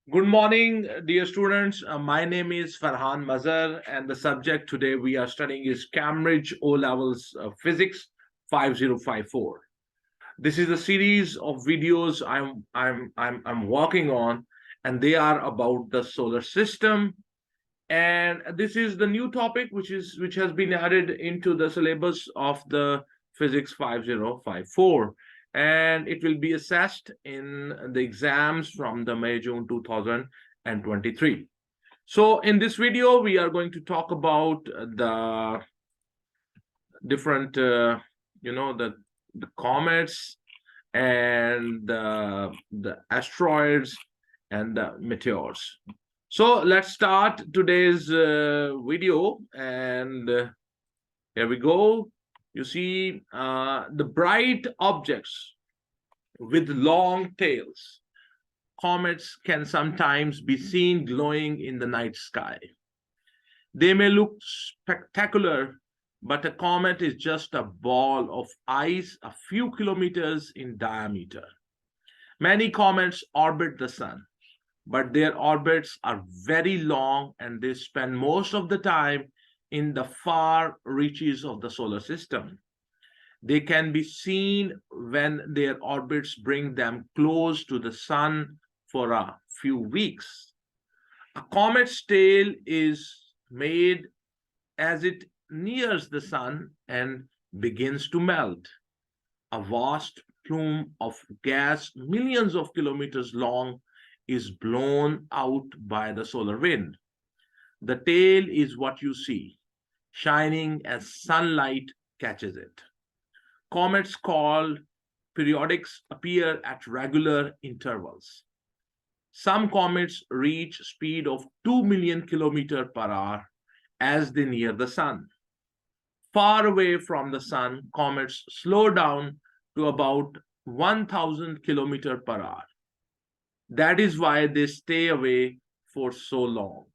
Good morning, dear students. My name is Ferhan Mazher, and the subject today we are studying is Cambridge O Levels Physics 5054. This is a series of videos I'm working on, and they are about the solar system. And this is the new topic which has been added into the syllabus of the Physics 5054, and it will be assessed in the exams from the May-June 2023. So in this video, we are going to talk about the different, the comets and the asteroids and the meteors. So let's start today's video, and here we go. You see the bright objects with long tails. Comets can sometimes be seen glowing in the night sky. They may look spectacular, but a comet is just a ball of ice a few kilometers in diameter. Many comets orbit the sun, but their orbits are very long and they spend most of the time in the far reaches of the solar system. They can be seen when their orbits bring them close to the sun for a few weeks. A comet's tail is made as it nears the sun and begins to melt. A vast plume of gas, millions of kilometers long, is blown out by the solar wind. The tail is what you see, shining as sunlight catches it. Comets called periodics appear at regular intervals. Some comets reach speed of 2 million kilometers per hour as they near the sun. Far away from the sun, comets slow down to about 1,000 kilometers per hour. That is why they stay away for so long.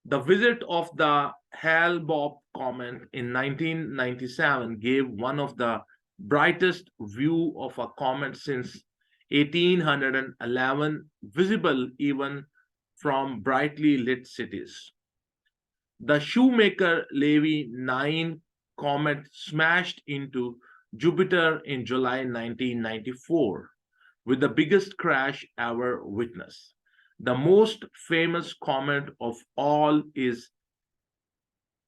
The visit of the Hale-Bopp comet in 1997 gave one of the brightest view of a comet since 1811, visible even from brightly lit cities. The Shoemaker-Levy 9 comet smashed into Jupiter in July 1994, with the biggest crash ever witnessed. The most famous comet of all is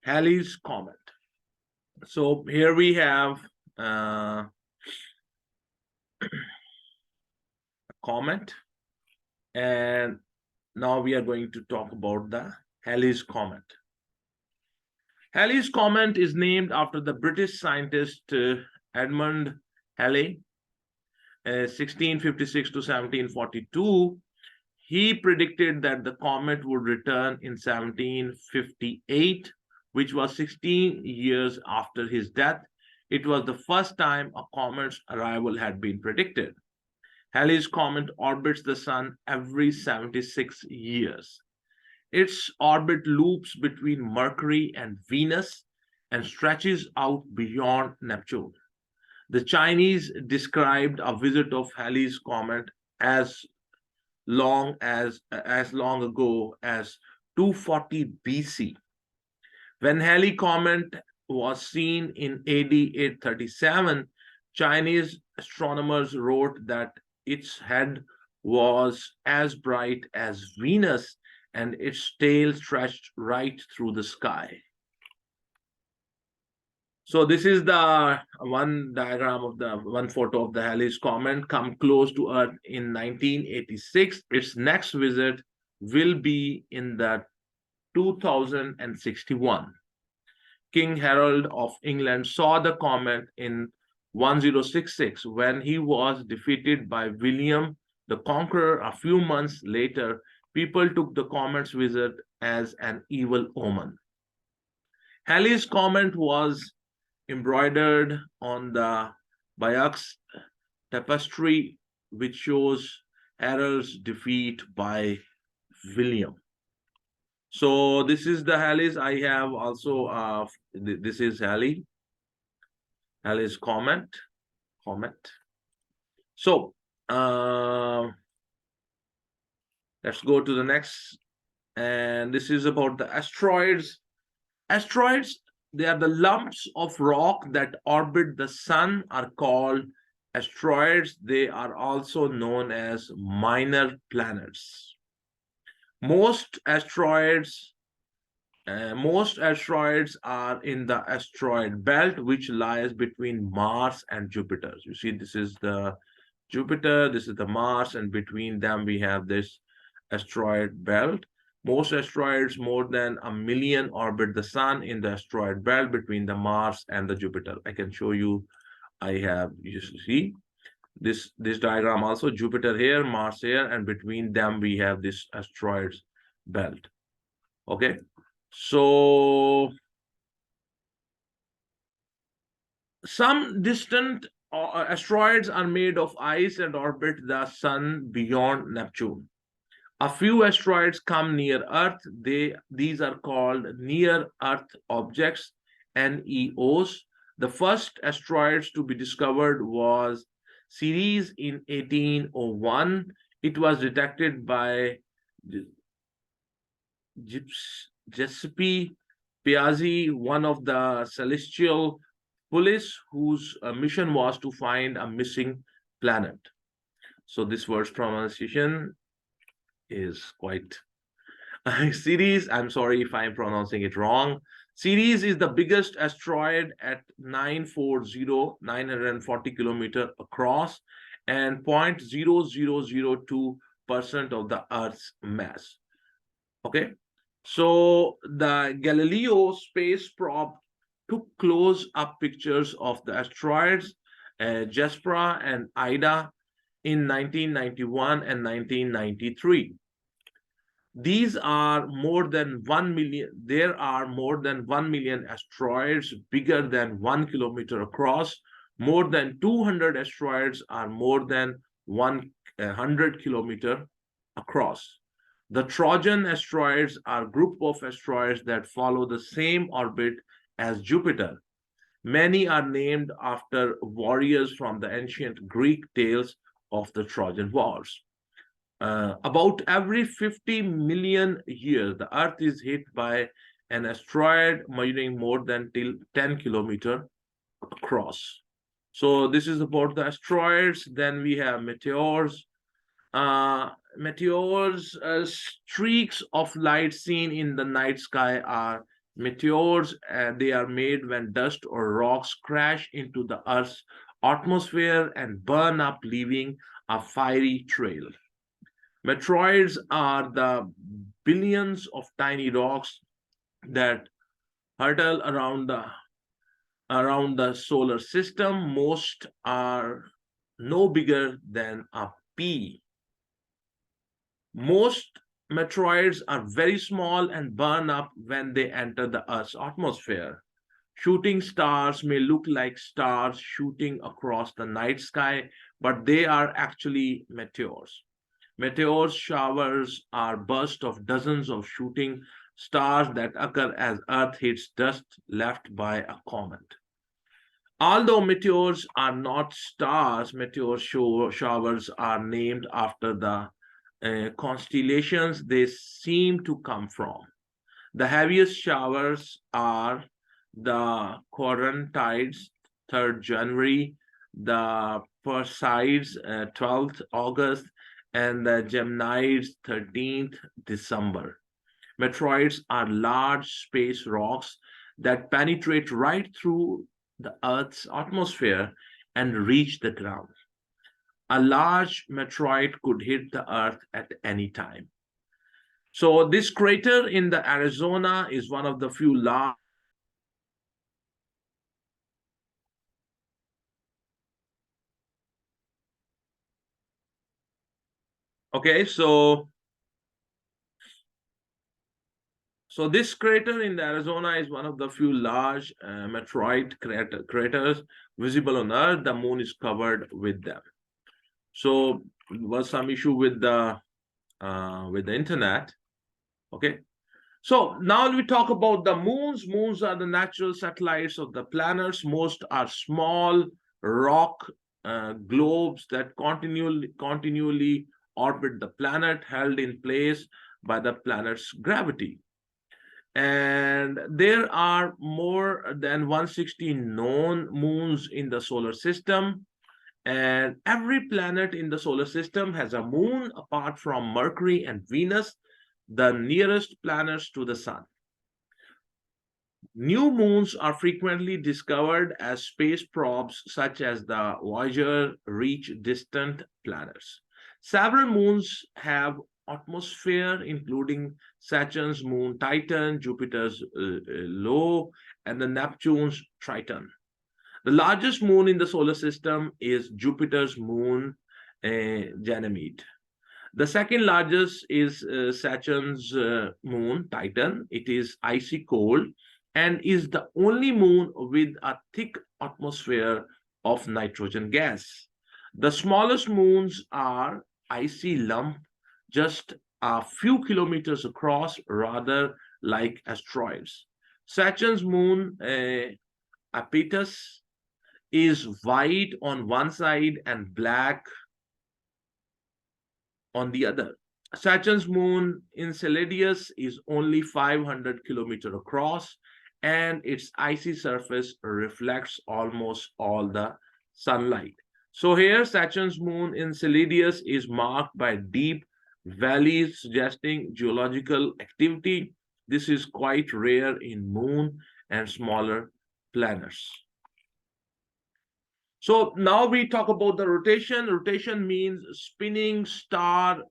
Halley's Comet. So here we have a comet, and now we are going to talk about the Halley's Comet. Halley's Comet is named after the British scientist Edmund Halley, 1656 to 1742. He predicted that the comet would return in 1758, which was 16 years after his death. It was the first time a comet's arrival had been predicted. Halley's Comet orbits the sun every 76 years. Its orbit loops between Mercury and Venus and stretches out beyond Neptune. The Chinese described a visit of Halley's Comet as long ago as 240 BC. When Halley Comet was seen in AD 837, Chinese astronomers wrote that its head was as bright as Venus and its tail stretched right through the sky. So this is the one diagram of the one photo of the Halley's Comet come close to Earth in 1986. Its next visit will be in the 2061. King Harold of England saw the comet in 1066 when he was defeated by William the Conqueror. A few months later, people took the comet's visit as an evil omen. Halley's Comet was embroidered on the Bayeux tapestry, which shows Harold's defeat by William. So this is the Halley's. I have also this is Halley's comet. So Let's go to the next. And this is about the asteroids. Asteroids, they are the lumps of rock that orbit the sun, are called asteroids. They are also known as minor planets. Most asteroids most asteroids are in the asteroid belt, which lies between Mars and Jupiter. You see, this is the Jupiter, this is the Mars, and between them we have this asteroid belt. Most asteroids, more than 1 million, orbit the sun in the asteroid belt between the Mars and the Jupiter. I can show you. I have, you see this diagram also. Jupiter here, Mars here, and between them we have this asteroids belt. Okay, so some distant asteroids are made of ice and orbit the sun beyond Neptune. A few asteroids come near Earth. These are called near Earth objects, NEOs. The first asteroids to be discovered was Ceres in 1801. It was detected by Giuseppe Piazzi, one of the celestial police whose mission was to find a missing planet. So this word's pronunciation is quite Ceres. I'm sorry if I'm pronouncing it wrong. Ceres is the biggest asteroid at 940 kilometers across and 0.0002% of the Earth's mass. Okay, so the Galileo space probe took close-up pictures of the asteroids Jasper and Ida in 1991 and 1993. These are more than 1 million. There are more than 1 million asteroids bigger than 1 kilometer across. More than 200 asteroids are more than 100 kilometer across. The Trojan asteroids are a group of asteroids that follow the same orbit as Jupiter. Many are named after warriors from the ancient Greek tales of the Trojan Wars. About every 50 million years, the Earth is hit by an asteroid measuring more than 10 kilometers across. So this is about the asteroids. Then we have meteors. Meteors, streaks of light seen in the night sky are meteors. They are made when dust or rocks crash into the Earth's atmosphere and burn up, leaving a fiery trail. Meteoroids are the billions of tiny rocks that hurtle around the solar system. Most are no bigger than a pea. Most meteoroids are very small and burn up when they enter the Earth's atmosphere. Shooting stars may look like stars shooting across the night sky, but they are actually meteors. Meteor showers are bursts of dozens of shooting stars that occur as Earth hits dust left by a comet. Although meteors are not stars, meteor showers are named after the constellations they seem to come from. The heaviest showers are the Quadrantids, 3rd January, the Persieds, 12th August, and the Geminids, 13th December. Meteoroids are large space rocks that penetrate right through the Earth's atmosphere and reach the ground. A large meteoroid could hit the Earth at any time. So this crater in the Arizona is one of the few large. Okay, so this crater in the Arizona is one of the few large meteorite craters visible on Earth. The moon is covered with them. So there was some issue with the internet. Okay, so now we talk about the moons. Moons are the natural satellites of the planets. Most are small rock globes that continually orbit the planet, held in place by the planet's gravity. And there are more than 160 known moons in the solar system. And every planet in the solar system has a moon apart from Mercury and Venus, the nearest planets to the sun. New moons are frequently discovered as space probes such as the Voyager reach distant planets. Several moons have atmosphere, including Saturn's moon Titan, Jupiter's Io, and the Neptune's Triton. The largest moon in the solar system is Jupiter's moon Ganymede. The second largest is Saturn's moon Titan. It is icy cold and is the only moon with a thick atmosphere of nitrogen gas. The smallest moons are icy lump, just a few kilometers across, rather like asteroids. Saturn's moon, Lapetus, is white on one side and black on the other. Saturn's moon, Enceladus, is only 500 kilometers across, and its icy surface reflects almost all the sunlight. So here, Saturn's moon, Enceladus, is marked by deep valleys suggesting geological activity. This is quite rare in moon and smaller planets. So now we talk about the rotation. Rotation means spinning, star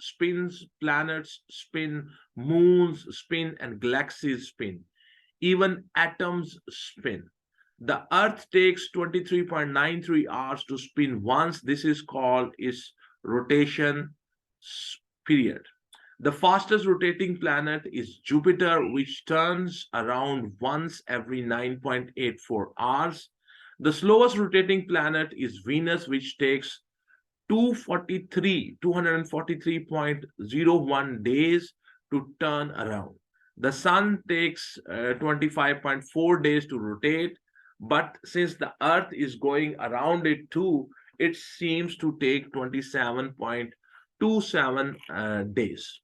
spins, planets spin, moons spin, and galaxies spin. Even atoms spin. The Earth takes 23.93 hours to spin once. This is called its rotation period. The fastest rotating planet is Jupiter, which turns around once every 9.84 hours. The slowest rotating planet is Venus, which takes 243.01 days to turn around. The sun takes 25.4 days to rotate, but since the Earth is going around it too, it seems to take 27.27 days.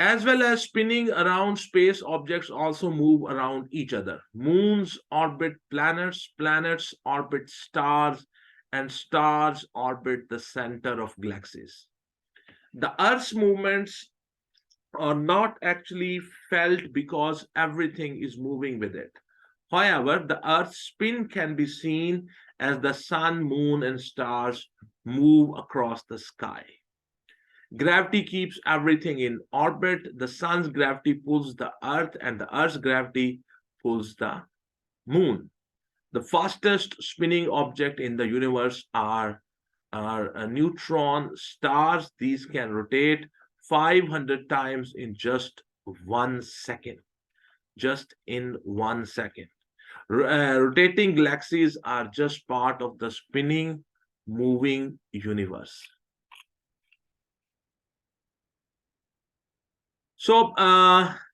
As well as spinning around, space objects also move around each other. Moons orbit planets, planets orbit stars, and stars orbit the center of galaxies. The Earth's movements are not actually felt because everything is moving with it. However, the Earth's spin can be seen as the sun, moon, and stars move across the sky. Gravity keeps everything in orbit. The sun's gravity pulls the Earth, and the Earth's gravity pulls the moon. The fastest spinning object in the universe are neutron stars. These can rotate 500 times in just 1 second. Just in 1 second. Rotating galaxies are just part of the spinning, moving universe. So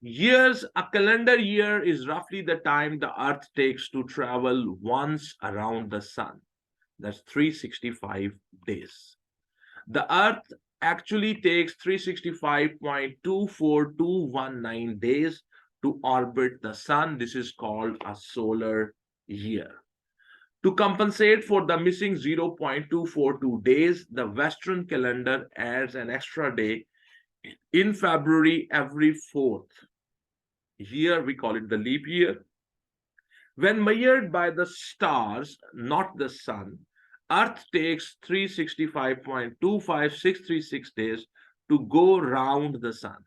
years, a calendar year is roughly the time the Earth takes to travel once around the sun. That's 365 days. The Earth actually takes 365.24219 days to orbit the sun. This is called a solar year. To compensate for the missing 0.242 days, the Western calendar adds an extra day in February every 4th year. We call it the leap year. When measured by the stars, not the sun, Earth takes 365.25636 days to go round the sun.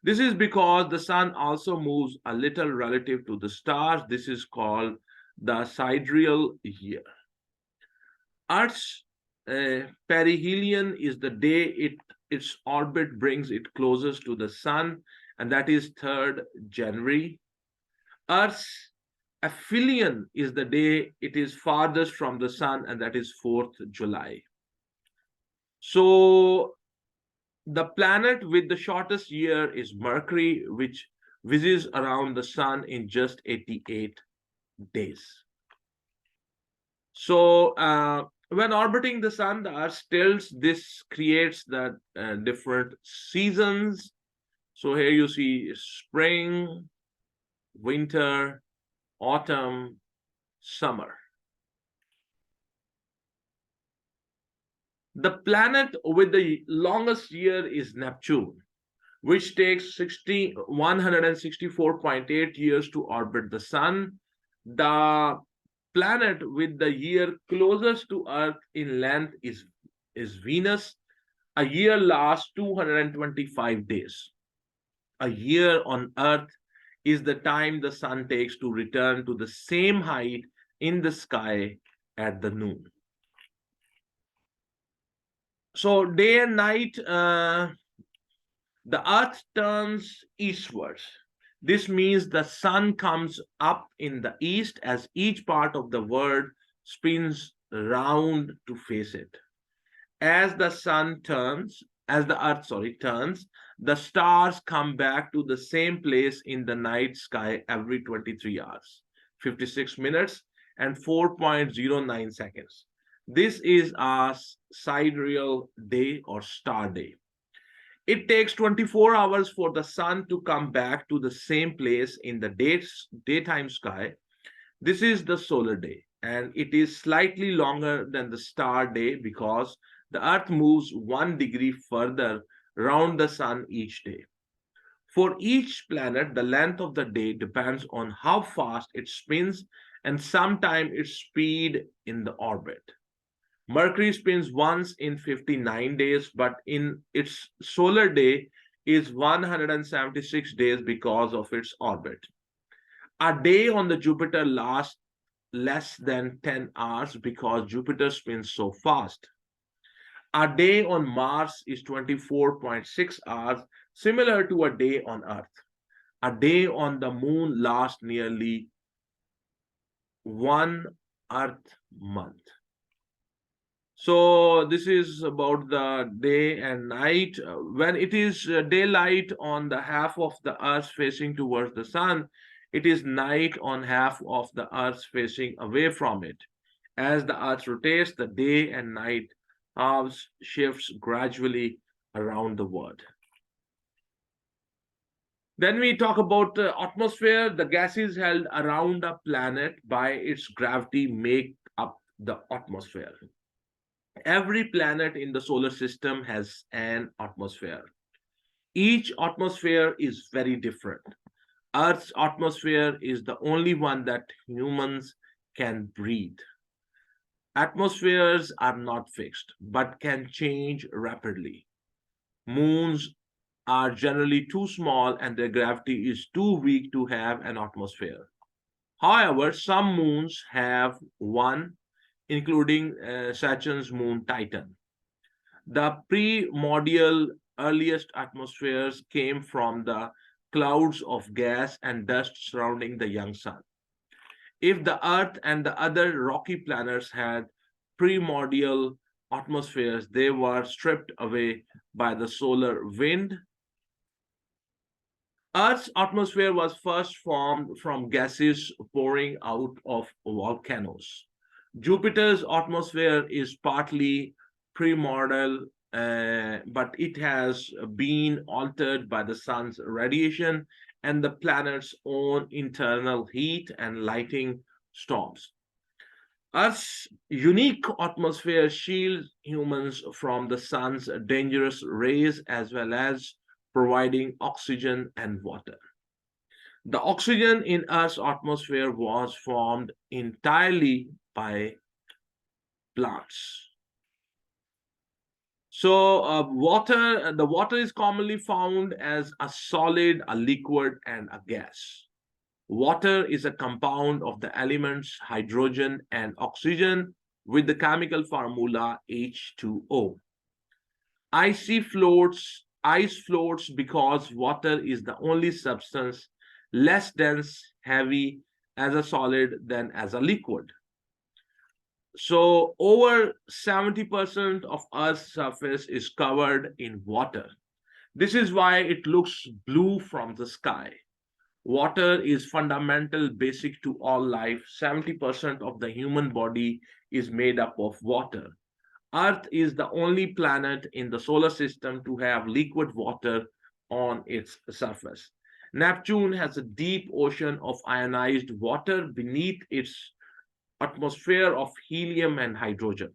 This is because the sun also moves a little relative to the stars. This is called the sidereal year. Earth's perihelion is the day its orbit brings it closest to the sun, and that is 3rd January. Earth's aphelion is the day it is farthest from the sun, and that is 4th July. So the planet with the shortest year is Mercury, which whizzes around the sun in just 88 days. So When orbiting the sun, the Earth tilts. This creates the different seasons. So here you see spring, winter, autumn, summer. The planet with the longest year is Neptune, which takes 164.8 years to orbit the sun. The planet with the year closest to Earth in length is Venus. A year lasts 225 days. A year on Earth is the time the sun takes to return to the same height in the sky at the noon. So day and night, the Earth turns eastwards. This means the sun comes up in the east as each part of the world spins round to face it. As the sun turns, as the Earth, turns, the stars come back to the same place in the night sky every 23 hours, 56 minutes, and 4.09 seconds. This is a sidereal day or star day. It takes 24 hours for the sun to come back to the same place in the daytime sky. This is the solar day, and it is slightly longer than the star day because the Earth moves 1 degree further round the sun each day. For each planet, the length of the day depends on how fast it spins and sometimes its speed in the orbit. Mercury spins once in 59 days, but in its solar day is 176 days because of its orbit. A day on the Jupiter lasts less than 10 hours because Jupiter spins so fast. A day on Mars is 24.6 hours, similar to a day on Earth. A day on the moon lasts nearly 1 Earth month. So this is about the day and night. When it is daylight on the half of the Earth facing towards the sun, it is night on half of the Earth facing away from it. As the Earth rotates, the day and night halves shifts gradually around the world. Then we talk about the atmosphere. The gases held around a planet by its gravity make up the atmosphere. Every planet in the solar system has an atmosphere. Each atmosphere is very different. Earth's atmosphere is the only one that humans can breathe. Atmospheres are not fixed, but can change rapidly. Moons are generally too small and their gravity is too weak to have an atmosphere. However, some moons have one, including Saturn's moon Titan. The primordial earliest atmospheres came from the clouds of gas and dust surrounding the young sun. If the Earth and the other rocky planets had primordial atmospheres, they were stripped away by the solar wind. Earth's atmosphere was first formed from gases pouring out of volcanoes. Jupiter's atmosphere is partly primordial, but it has been altered by the sun's radiation and the planet's own internal heat and lighting storms. Earth's unique atmosphere shields humans from the sun's dangerous rays as well as providing oxygen and water. The oxygen in Earth's atmosphere was formed entirely by plants. So, the water is commonly found as a solid, a liquid, and a gas. Water is a compound of the elements hydrogen and oxygen with the chemical formula H2O. Ice floats because water is the only substance less dense, heavy as a solid than as a liquid. So over 70% of Earth's surface is covered in water. This is why it looks blue from the sky. Water is fundamental, basic to all life. 70% of the human body is made up of water. Earth is the only planet in the solar system to have liquid water on its surface. Neptune has a deep ocean of ionized water beneath its atmosphere of helium and hydrogen.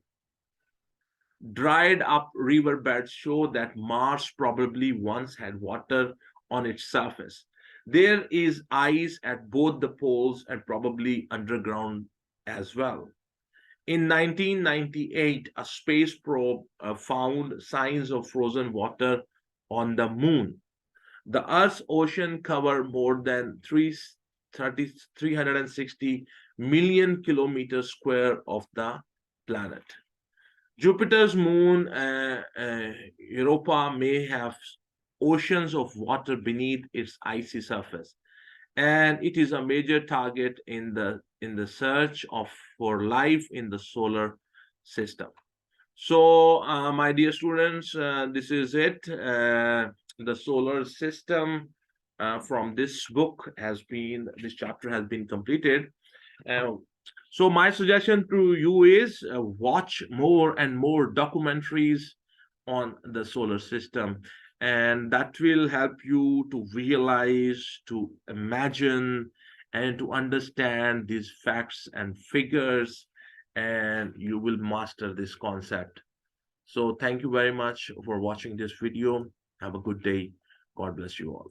Dried up riverbeds show that Mars probably once had water on its surface. There is ice at both the poles and probably underground as well. In 1998, a space probe found signs of frozen water on the moon. The Earth's ocean cover more than 360 million kilometers square of the planet. Jupiter's moon, Europa, may have oceans of water beneath its icy surface, and it is a major target in the search for life in the solar system. So, my dear students, this is it. The solar system from this book this chapter has been completed. Uh, so my suggestion to you is watch more and more documentaries on the solar system, and that will help you to realize, to imagine, and to understand these facts and figures, and you will master this concept. So thank you very much for watching this video. Have a good day. God bless you all.